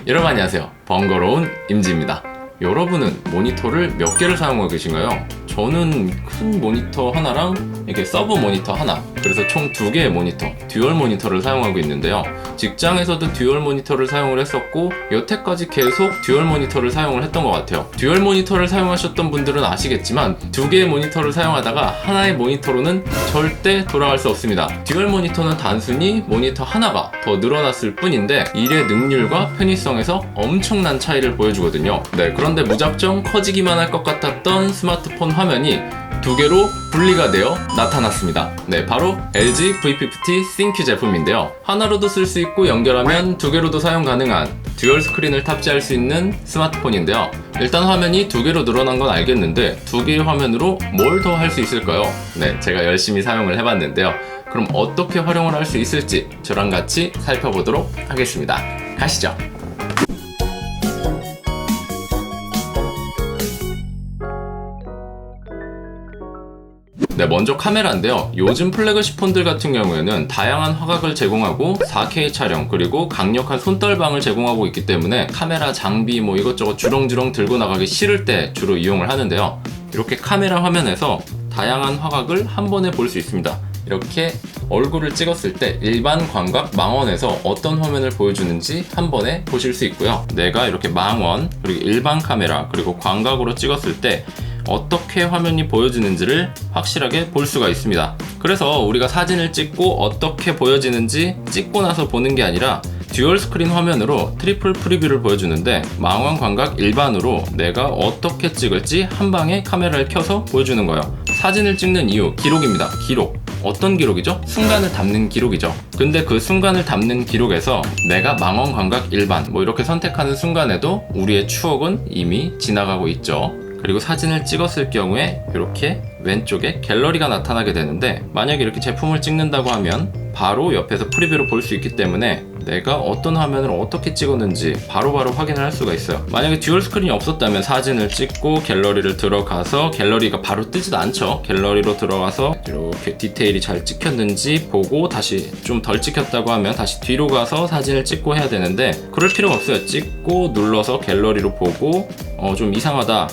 여러분 안녕하세요. 번거로운 임지입니다. 여러분은 모니터를 몇 개를 사용하고 계신가요? 저는 큰 모니터 하나랑 이렇게 서브 모니터 하나, 그래서 총 2개의 모니터, 듀얼 모니터를 사용하고 있는데요. 직장에서도 듀얼 모니터를 사용을 했었고 여태까지 계속 듀얼 모니터를 사용을 했던 것 같아요. 듀얼 모니터를 사용하셨던 분들은 아시겠지만 2개의 모니터를 사용하다가 하나의 모니터로는 절대 돌아갈 수 없습니다. 듀얼 모니터는 단순히 모니터 하나가 더 늘어났을 뿐인데 일의 능률과 편의성에서 엄청난 차이를 보여주거든요. 그런데 무작정 커지기만 할 것 같았던 스마트폰 화면이 2개로 분리가 되어 나타났습니다. 바로 LG V50 ThinQ 제품인데요. 하나로도 쓸 수 있고 연결하면 2개로도 사용 가능한 듀얼 스크린을 탑재할 수 있는 스마트폰인데요. 일단 화면이 2개로 늘어난 건 알겠는데 2개의 화면으로 뭘 더 할 수 있을까요? 제가 열심히 사용을 해봤는데요. 그럼 어떻게 활용을 할 수 있을지 저랑 같이 살펴보도록 하겠습니다. 가시죠. 먼저 카메라인데요. 요즘 플래그십 폰들 같은 경우에는 다양한 화각을 제공하고 4K 촬영 그리고 강력한 손떨방을 제공하고 있기 때문에 카메라 장비 이것저것 주렁주렁 들고 나가기 싫을 때 주로 이용을 하는데요. 이렇게 카메라 화면에서 다양한 화각을 한 번에 볼 수 있습니다. 이렇게 얼굴을 찍었을 때 일반 광각 망원에서 어떤 화면을 보여주는지 한 번에 보실 수 있고요. 내가 이렇게 망원 그리고 일반 카메라 그리고 광각으로 찍었을 때 어떻게 화면이 보여지는지를 확실하게 볼 수가 있습니다. 그래서 우리가 사진을 찍고 어떻게 보여지는지 찍고 나서 보는 게 아니라 듀얼 스크린 화면으로 트리플 프리뷰를 보여주는데 망원 광각 일반으로 내가 어떻게 찍을지 한 방에 카메라를 켜서 보여주는 거예요. 사진을 찍는 이유, 기록입니다. 기록. 어떤 기록이죠? 순간을 담는 기록이죠. 근데 그 순간을 담는 기록에서 내가 망원 광각 일반 이렇게 선택하는 순간에도 우리의 추억은 이미 지나가고 있죠. 그리고 사진을 찍었을 경우에 이렇게 왼쪽에 갤러리가 나타나게 되는데 만약에 이렇게 제품을 찍는다고 하면 바로 옆에서 프리뷰로 볼 수 있기 때문에 내가 어떤 화면을 어떻게 찍었는지 바로바로 확인을 할 수가 있어요. 만약에 듀얼 스크린이 없었다면 사진을 찍고 갤러리를 들어가서 갤러리가 바로 뜨지도 않죠. 갤러리로 들어가서 이렇게 디테일이 잘 찍혔는지 보고 다시 좀 덜 찍혔다고 하면 다시 뒤로 가서 사진을 찍고 해야 되는데 그럴 필요가 없어요. 찍고 눌러서 갤러리로 보고 좀 이상하다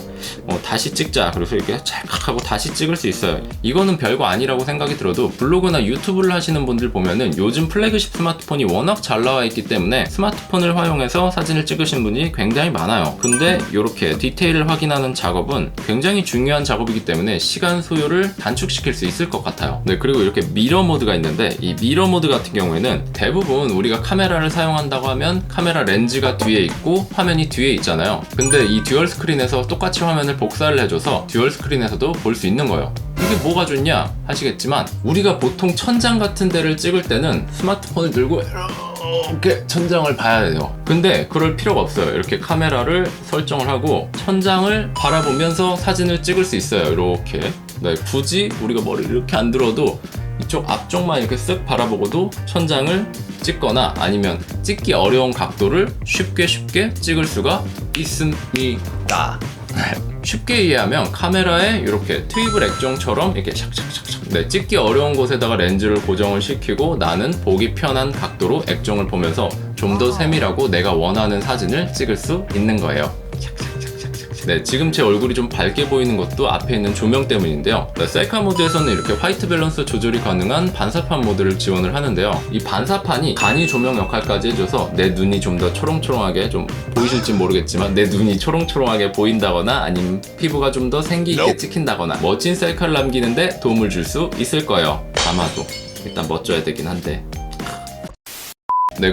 다시 찍자 그래서 이렇게 찰칵 하고 다시 찍을 수 있어요. 이거는 별거 아니라고 생각이 들어도 블로그나 유튜브를 하시는 분들 보면은 요즘 플래그십 스마트폰이 워낙 잘 나와 있기 때문에 스마트폰을 활용해서 사진을 찍으신 분이 굉장히 많아요. 근데 이렇게 디테일을 확인하는 작업은 굉장히 중요한 작업이기 때문에 시간 소요를 단축시킬 수 있을 것 같아요. 그리고 이렇게 미러 모드가 있는데 이 미러 모드 같은 경우에는 대부분 우리가 카메라를 사용한다고 하면 카메라 렌즈가 뒤에 있고 화면이 뒤에 있잖아요. 근데 이 듀얼 스크린에서 똑같이 화면을 복사를 해줘서 듀얼 스크린에서도 볼 수 있는 거예요. 이게 뭐가 좋냐 하시겠지만 우리가 보통 천장 같은 데를 찍을 때는 스마트폰을 들고 이렇게 천장을 봐야 돼요. 근데 그럴 필요가 없어요. 이렇게 카메라를 설정을 하고 천장을 바라보면서 사진을 찍을 수 있어요. 이렇게 굳이 우리가 머리를 이렇게 안 들어도 이쪽 앞쪽만 이렇게 쓱 바라보고도 천장을 찍거나 아니면 찍기 어려운 각도를 쉽게 찍을 수가 있습니다. 쉽게 이해하면 카메라에 이렇게 트리플 액정처럼 이렇게 샥샥샥샥 찍기 어려운 곳에다가 렌즈를 고정을 시키고 나는 보기 편한 각도로 액정을 보면서 좀 더 세밀하고 내가 원하는 사진을 찍을 수 있는 거예요. 지금 제 얼굴이 좀 밝게 보이는 것도 앞에 있는 조명 때문인데요. 셀카 모드에서는 이렇게 화이트 밸런스 조절이 가능한 반사판 모드를 지원을 하는데요. 이 반사판이 간이 조명 역할까지 해줘서 내 눈이 좀 더 초롱초롱하게 좀 보이실지 모르겠지만 내 눈이 초롱초롱하게 보인다거나 아니면 피부가 좀 더 생기 있게 찍힌다거나 멋진 셀카를 남기는데 도움을 줄 수 있을 거예요. 아마도 일단 멋져야 되긴 한데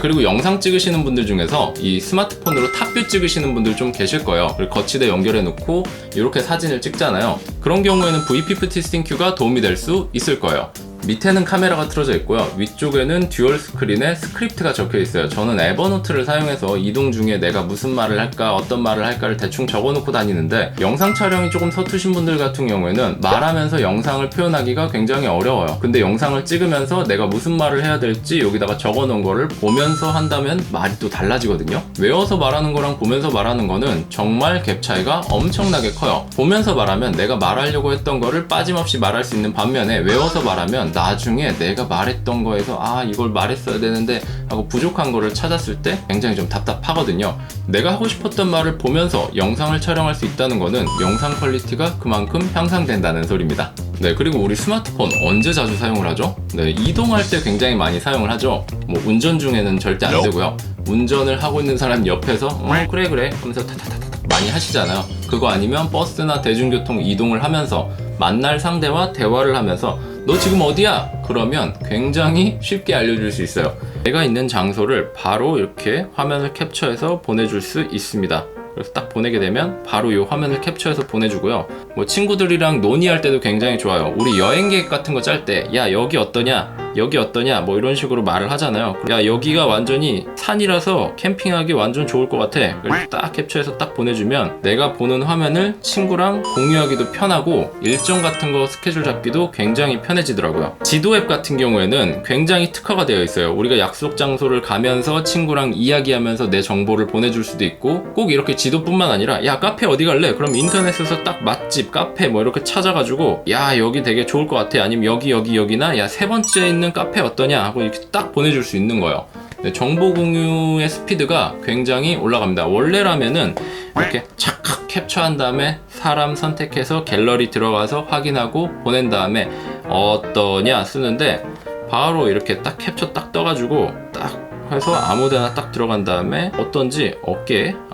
그리고 영상 찍으시는 분들 중에서 이 스마트폰으로 탑뷰 찍으시는 분들 좀 계실 거예요. 그리고 거치대 연결해 놓고 이렇게 사진을 찍잖아요. 그런 경우에는 V50 ThinQ가 도움이 될 수 있을 거예요. 밑에는 카메라가 틀어져 있고요. 위쪽에는 듀얼 스크린에 스크립트가 적혀 있어요. 저는 에버노트를 사용해서 이동 중에 내가 무슨 말을 할까 어떤 말을 할까를 대충 적어 놓고 다니는데 영상 촬영이 조금 서투신 분들 같은 경우에는 말하면서 영상을 표현하기가 굉장히 어려워요. 근데 영상을 찍으면서 내가 무슨 말을 해야 될지 여기다가 적어 놓은 거를 보면서 한다면 말이 또 달라지거든요. 외워서 말하는 거랑 보면서 말하는 거는 정말 갭 차이가 엄청나게 커요. 보면서 말하면 내가 말하려고 했던 거를 빠짐없이 말할 수 있는 반면에 외워서 말하면 나중에 내가 말했던 거에서 이걸 말했어야 되는데 하고 부족한 거를 찾았을 때 굉장히 좀 답답하거든요. 내가 하고 싶었던 말을 보면서 영상을 촬영할 수 있다는 거는 영상 퀄리티가 그만큼 향상된다는 소리입니다. 네, 그리고 우리 스마트폰 언제 자주 사용을 하죠? 네, 이동할 때 굉장히 많이 사용을 하죠. 뭐 운전 중에는 절대 안 되고요. 운전을 하고 있는 사람 옆에서 그래 하면서 타타타타 많이 하시잖아요. 그거 아니면 버스나 대중교통 이동을 하면서 만날 상대와 대화를 하면서 너 지금 어디야? 그러면 굉장히 쉽게 알려줄 수 있어요. 내가 있는 장소를 바로 이렇게 화면을 캡처해서 보내줄 수 있습니다. 그래서 딱 보내게 되면 바로 이 화면을 캡처해서 보내주고요. 뭐 친구들이랑 논의할 때도 굉장히 좋아요. 우리 여행 계획 같은 거 짤 때 야 여기 어떠냐? 여기 어떠냐? 뭐 이런 식으로 말을 하잖아요. 야 여기가 완전히 산이라서 캠핑하기 완전 좋을 것 같아. 그래서 딱 캡처해서 딱 보내주면 내가 보는 화면을 친구랑 공유하기도 편하고 일정 같은 거 스케줄 잡기도 굉장히 편해지더라고요. 지도 앱 같은 경우에는 굉장히 특화가 되어 있어요. 우리가 약속 장소를 가면서 친구랑 이야기하면서 내 정보를 보내줄 수도 있고 꼭 이렇게 지도뿐만 아니라 야 카페 어디 갈래? 그럼 인터넷에서 딱 맛집, 카페 뭐 이렇게 찾아가지고 야 여기 되게 좋을 것 같아. 아니면 여기나 야 세 번째 있는 카페 어떠냐 하고 이렇게 딱 보내줄 수 있는 거예요. 네, 정보 공유의 스피드가 굉장히 올라갑니다. 원래라면은 이렇게 착각 캡처한 다음에 사람 선택해서 갤러리 들어가서 확인하고 보낸 다음에 어떠냐 쓰는데 바로 이렇게 딱 캡처 딱 떠가지고 딱 해서 아무데나 딱 들어간 다음에 어떤지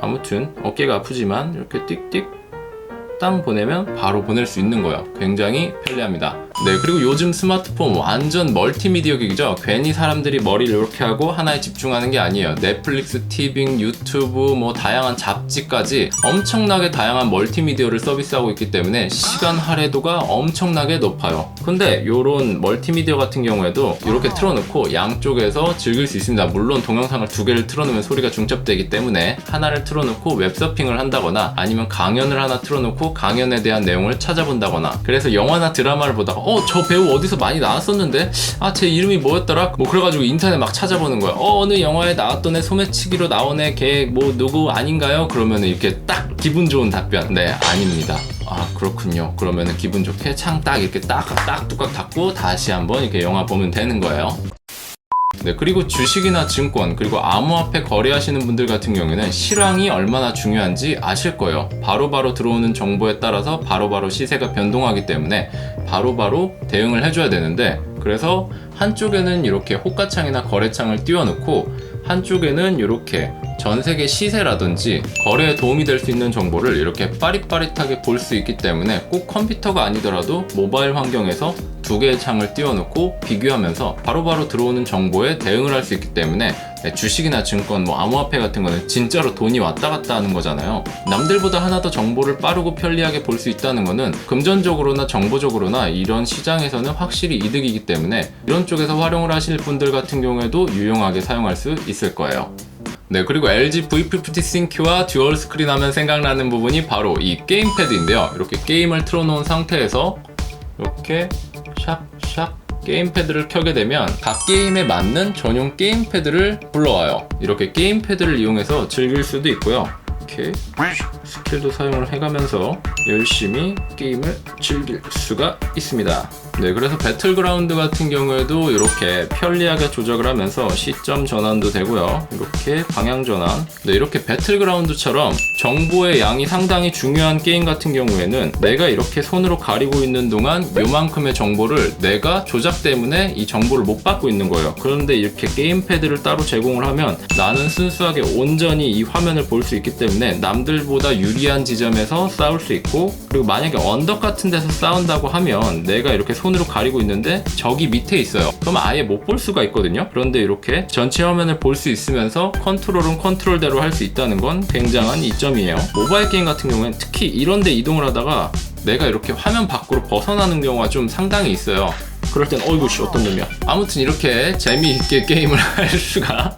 아무튼 어깨가 아프지만 이렇게 띡띡 땅 보내면 바로 보낼 수 있는 거예요. 굉장히 편리합니다. 네, 그리고 요즘 스마트폰 완전 멀티미디어 기기죠. 괜히 사람들이 머리를 이렇게 하고 하나에 집중하는 게 아니에요. 넷플릭스, 티빙, 유튜브, 뭐 다양한 잡지까지 엄청나게 다양한 멀티미디어를 서비스하고 있기 때문에 시간 할애도가 엄청나게 높아요. 근데 요런 멀티미디어 같은 경우에도 이렇게 틀어놓고 양쪽에서 즐길 수 있습니다. 물론 동영상을 두 개를 틀어놓으면 소리가 중첩되기 때문에 하나를 틀어놓고 웹서핑을 한다거나 아니면 강연을 하나 틀어놓고 강연에 대한 내용을 찾아본다거나 그래서 영화나 드라마를 보다가 저 배우 어디서 많이 나왔었는데 제 이름이 뭐였더라? 뭐 그래가지고 인터넷 막 찾아보는 거야. 어느 영화에 나왔던 애 소매치기로 나온 애 걔 뭐 누구 아닌가요? 그러면은 이렇게 딱 기분 좋은 답변. 네, 아닙니다. 그렇군요. 그러면은 기분 좋게 창 딱 이렇게 딱 뚜껑 닫고 다시 한번 이렇게 영화 보면 되는 거예요. 네, 그리고 주식이나 증권 그리고 암호화폐 거래하시는 분들 같은 경우에는 실황이 얼마나 중요한지 아실 거예요. 바로바로 들어오는 정보에 따라서 바로바로 시세가 변동하기 때문에 바로바로 대응을 해줘야 되는데 그래서 한쪽에는 이렇게 호가창이나 거래창을 띄워놓고 한쪽에는 이렇게 전세계 시세라든지 거래에 도움이 될 수 있는 정보를 이렇게 빠릿빠릿하게 볼 수 있기 때문에 꼭 컴퓨터가 아니더라도 모바일 환경에서 두 개의 창을 띄워놓고 비교하면서 바로바로 들어오는 정보에 대응을 할 수 있기 때문에 주식이나 증권, 뭐 암호화폐 같은 거는 진짜로 돈이 왔다 갔다 하는 거잖아요. 남들보다 하나 더 정보를 빠르고 편리하게 볼 수 있다는 거는 금전적으로나 정보적으로나 이런 시장에서는 확실히 이득이기 때문에 이런 쪽에서 활용을 하실 분들 같은 경우에도 유용하게 사용할 수 있을 거예요. 네, 그리고 LG V50 Sync와 듀얼 스크린 하면 생각나는 부분이 바로 이 게임패드인데요. 이렇게 게임을 틀어놓은 상태에서 이렇게 샥샥 게임패드를 켜게 되면 각 게임에 맞는 전용 게임패드를 불러와요. 이렇게 게임패드를 이용해서 즐길 수도 있고요. 이렇게 스킬도 사용을 해가면서 열심히 게임을 즐길 수가 있습니다. 네, 그래서 배틀그라운드 같은 경우에도 이렇게 편리하게 조작을 하면서 시점 전환도 되고요. 이렇게 방향 전환. 네, 이렇게 배틀그라운드처럼 정보의 양이 상당히 중요한 게임 같은 경우에는 내가 이렇게 손으로 가리고 있는 동안 요만큼의 정보를 내가 조작 때문에 이 정보를 못 받고 있는 거예요. 그런데 이렇게 게임패드를 따로 제공을 하면 나는 순수하게 온전히 이 화면을 볼 수 있기 때문에 남들보다 유리한 지점에서 싸울 수 있고 그리고 만약에 언덕 같은 데서 싸운다고 하면 내가 이렇게 손으로 가리고 있는데 적이 밑에 있어요. 그럼 아예 못 볼 수가 있거든요. 그런데 이렇게 전체 화면을 볼 수 있으면서 컨트롤은 컨트롤대로 할 수 있다는 건 굉장한 이점이에요. 모바일 게임 같은 경우엔 특히 이런 데 이동을 하다가 내가 이렇게 화면 밖으로 벗어나는 경우가 좀 상당히 있어요. 그럴 땐 어이구 씨 어떤 놈이야. 아무튼 이렇게 재미있게 게임을 할 수가.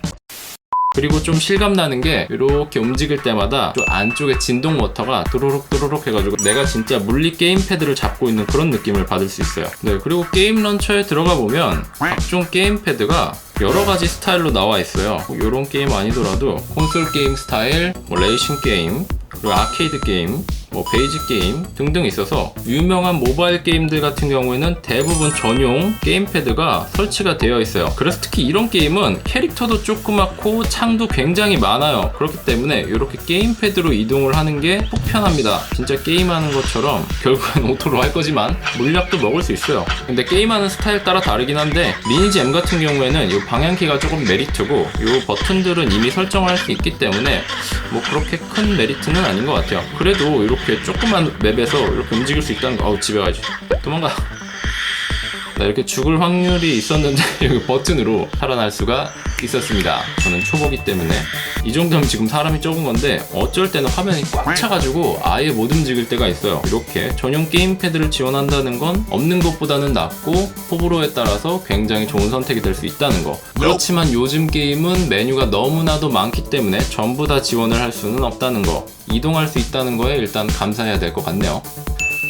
그리고 좀 실감나는 게 이렇게 움직일 때마다 좀 안쪽에 진동 모터가 또로록 해가지고 내가 진짜 물리 게임패드를 잡고 있는 그런 느낌을 받을 수 있어요. 네, 그리고 게임 런처에 들어가 보면 각종 게임패드가 여러 가지 스타일로 나와 있어요. 이런 게임 아니더라도 콘솔 게임 스타일, 뭐 레이싱 게임, 그리고 아케이드 게임, 뭐 베이직 게임 등등 있어서 유명한 모바일 게임들 같은 경우에는 대부분 전용 게임패드가 설치가 되어 있어요. 그래서 특히 이런 게임은 캐릭터도 조그맣고 창도 굉장히 많아요. 그렇기 때문에 이렇게 게임패드로 이동을 하는 게 속 편합니다. 진짜 게임하는 것처럼 결국엔 오토로 할 거지만 물약도 먹을 수 있어요. 근데 게임하는 스타일 따라 다르긴 한데 리니지 M 같은 경우에는 이 방향키가 조금 메리트고 이 버튼들은 이미 설정할 수 있기 때문에 뭐 그렇게 큰 메리트는 아닌 것 같아요. 그래도 이렇게 조그만 맵에서 이렇게 움직일 수 있다는 거. 아우, 집에 가야지. 도망가. 나 이렇게 죽을 확률이 있었는데 여기 버튼으로 살아날 수가 있었습니다. 저는 초보기 때문에 이 정도면 지금 사람이 적은 건데 어쩔 때는 화면이 꽉 차가지고 아예 못 움직일 때가 있어요. 이렇게 전용 게임패드를 지원한다는 건 없는 것보다는 낫고 호불호에 따라서 굉장히 좋은 선택이 될 수 있다는 거. 그렇지만 요즘 게임은 메뉴가 너무나도 많기 때문에 전부 다 지원을 할 수는 없다는 거. 이동할 수 있다는 거에 일단 감사해야 될 것 같네요.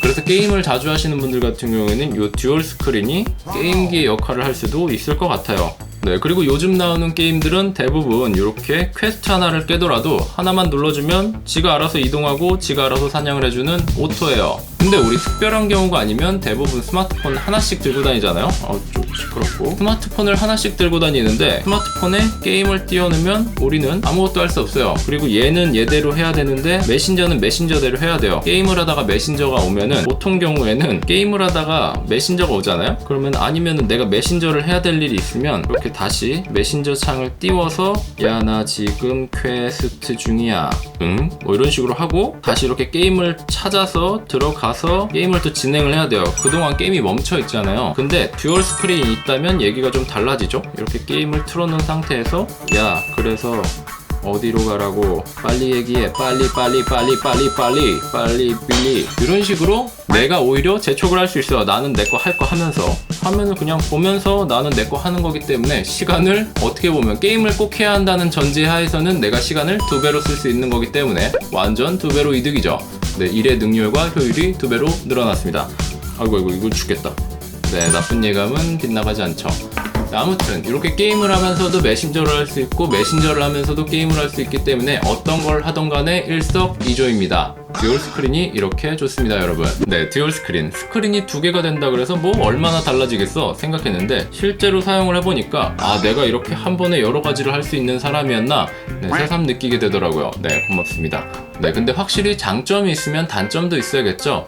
그래서 게임을 자주 하시는 분들 같은 경우에는 이 듀얼 스크린이 게임기의 역할을 할 수도 있을 것 같아요. 네, 그리고 요즘 나오는 게임들은 대부분 이렇게 퀘스트 하나를 깨더라도 하나만 눌러주면 지가 알아서 이동하고 지가 알아서 사냥을 해주는 오토예요. 근데 우리 특별한 경우가 아니면 대부분 스마트폰 하나씩 들고 다니잖아요. 좀 시끄럽고. 스마트폰을 하나씩 들고 다니는데 스마트폰에 게임을 띄워놓으면 우리는 아무것도 할 수 없어요. 그리고 얘는 얘대로 해야 되는데 메신저는 메신저대로 해야 돼요. 게임을 하다가 메신저가 오면은 보통 경우에는 게임을 하다가 메신저가 오잖아요. 그러면 아니면은 내가 메신저를 해야 될 일이 있으면 이렇게 다시 메신저 창을 띄워서 야, 나 지금 퀘스트 중이야. 응? 뭐 이런 식으로 하고 다시 이렇게 게임을 찾아서 들어가서 게임을 또 진행을 해야 돼요. 그동안 게임이 멈춰 있잖아요. 근데 듀얼 스크린이 있다면 얘기가 좀 달라지죠. 이렇게 게임을 틀어놓은 상태에서 야, 그래서 어디로 가라고, 빨리 얘기해, 빨리 빌리, 이런 식으로 내가 오히려 재촉을 할 수 있어요. 나는 내 거 할 거 하면서 화면을 그냥 보면서 나는 내 거 하는 거기 때문에 시간을 어떻게 보면 게임을 꼭 해야 한다는 전제하에서는 내가 시간을 2배로 쓸 수 있는 거기 때문에 완전 2배로 이득이죠. 네, 일의 능률과 효율이 2배로 늘어났습니다. 아이고 이거 죽겠다. 네, 나쁜 예감은 빗나가지 않죠. 아무튼 이렇게 게임을 하면서도 메신저를 할 수 있고 메신저를 하면서도 게임을 할 수 있기 때문에 어떤 걸 하던 간에 일석이조입니다. 듀얼 스크린이 이렇게 좋습니다, 여러분. 네, 듀얼 스크린이 2개가 된다 그래서 뭐 얼마나 달라지겠어 생각했는데 실제로 사용을 해보니까 내가 이렇게 한 번에 여러 가지를 할 수 있는 사람이었나 새삼 느끼게 되더라고요. 네, 고맙습니다. 네, 근데 확실히 장점이 있으면 단점도 있어야겠죠.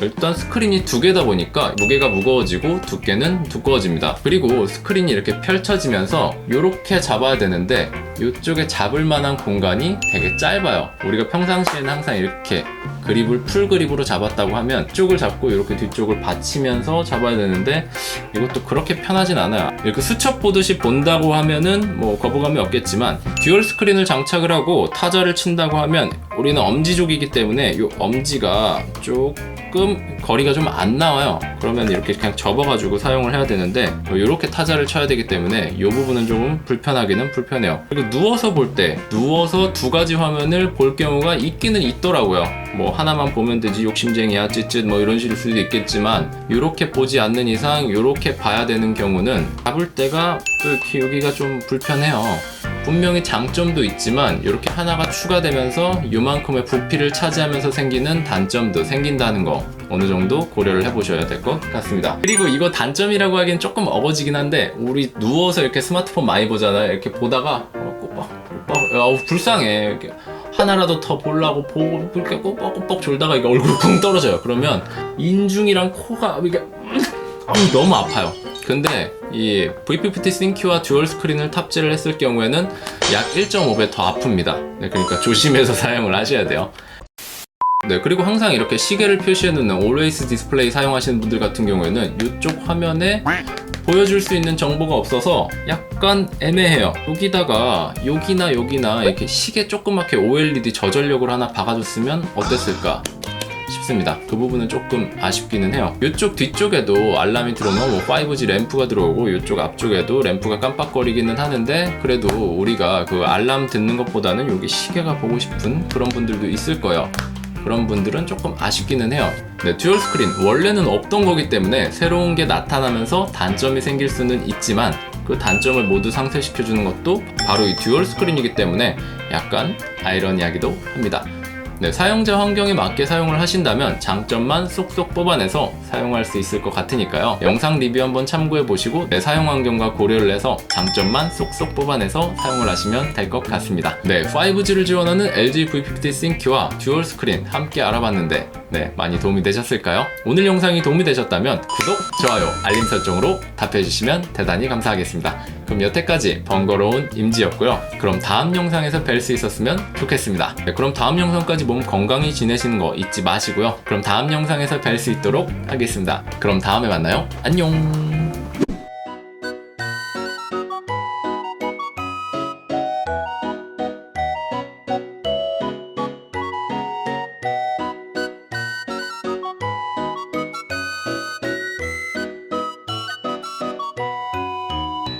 일단 스크린이 2개다 보니까 무게가 무거워지고 두께는 두꺼워집니다. 그리고 스크린이 이렇게 펼쳐지면서 이렇게 잡아야 되는데 이쪽에 잡을 만한 공간이 되게 짧아요. 우리가 평상시에는 항상 이렇게 그립을 풀 그립으로 잡았다고 하면 이쪽을 잡고 이렇게 뒤쪽을 받치면서 잡아야 되는데 이것도 그렇게 편하진 않아요. 이렇게 수첩 보듯이 본다고 하면은 뭐 거부감이 없겠지만 듀얼 스크린을 장착을 하고 타자를 친다고 하면 우리는 엄지족이기 때문에 이 엄지가 조금 거리가 좀 안 나와요. 그러면 이렇게 그냥 접어가지고 사용을 해야 되는데 이렇게 타자를 쳐야 되기 때문에 이 부분은 조금 불편하기는 불편해요. 그리고 누워서 볼 때 누워서 2가지 화면을 볼 경우가 있기는 있더라고요. 뭐 하나만 보면 되지 욕심쟁이야 찌릿 뭐 이런 식일 수도 있겠지만 이렇게 보지 않는 이상 이렇게 봐야 되는 경우는 잡을 때가 또 이렇게 여기가 좀 불편해요. 분명히 장점도 있지만 이렇게 하나가 추가되면서 이만큼의 부피를 차지하면서 생기는 단점도 생긴다는 거 어느 정도 고려를 해보셔야 될 것 같습니다. 그리고 이거 단점이라고 하기엔 조금 어거지긴 한데 우리 누워서 이렇게 스마트폰 많이 보잖아요. 이렇게 보다가 불쌍해. 이렇게 하나라도 더 보려고 보고 이렇게 꼬뻑꼬뻑 졸다가 이게 얼굴 쿵 떨어져요. 그러면 인중이랑 코가 이게 너무 아파요. 근데 이 V50 ThinQ와 듀얼 스크린을 탑재를 했을 경우에는 약 1.5배 더 아픕니다. 네, 그러니까 조심해서 사용을 하셔야 돼요. 네, 그리고 항상 이렇게 시계를 표시해놓는 Always Display 사용하시는 분들 같은 경우에는 이쪽 화면에 보여줄 수 있는 정보가 없어서 약간 애매해요. 여기다가 여기나 이렇게 시계 조그맣게 OLED 저전력으로 하나 박아줬으면 어땠을까 싶습니다. 그 부분은 조금 아쉽기는 해요. 이쪽 뒤쪽에도 알람이 들어오면 뭐 5G 램프가 들어오고 이쪽 앞쪽에도 램프가 깜빡거리기는 하는데 그래도 우리가 그 알람 듣는 것보다는 여기 시계가 보고 싶은 그런 분들도 있을 거예요. 그런 분들은 조금 아쉽기는 해요. 네, 듀얼 스크린 원래는 없던 거기 때문에 새로운 게 나타나면서 단점이 생길 수는 있지만 그 단점을 모두 상쇄시켜주는 것도 바로 이 듀얼 스크린이기 때문에 약간 아이러니하기도 합니다. 네, 사용자 환경에 맞게 사용을 하신다면 장점만 쏙쏙 뽑아내서 사용할 수 있을 것 같으니까요. 영상 리뷰 한번 참고해 보시고 내 사용 환경과 고려를 해서 장점만 쏙쏙 뽑아내서 사용을 하시면 될 것 같습니다. 네, 5G를 지원하는 LG V50 Sync와 듀얼 스크린 함께 알아봤는데 네, 많이 도움이 되셨을까요? 오늘 영상이 도움이 되셨다면 구독, 좋아요, 알림 설정으로 답해주시면 대단히 감사하겠습니다. 그럼 여태까지 번거로운 임지였고요. 그럼 다음 영상에서 뵐 수 있었으면 좋겠습니다. 네, 그럼 다음 영상까지 몸 건강히 지내시는 거 잊지 마시고요. 그럼 다음 영상에서 뵐 수 있도록 하겠습니다. 그럼 다음에 만나요. 안녕.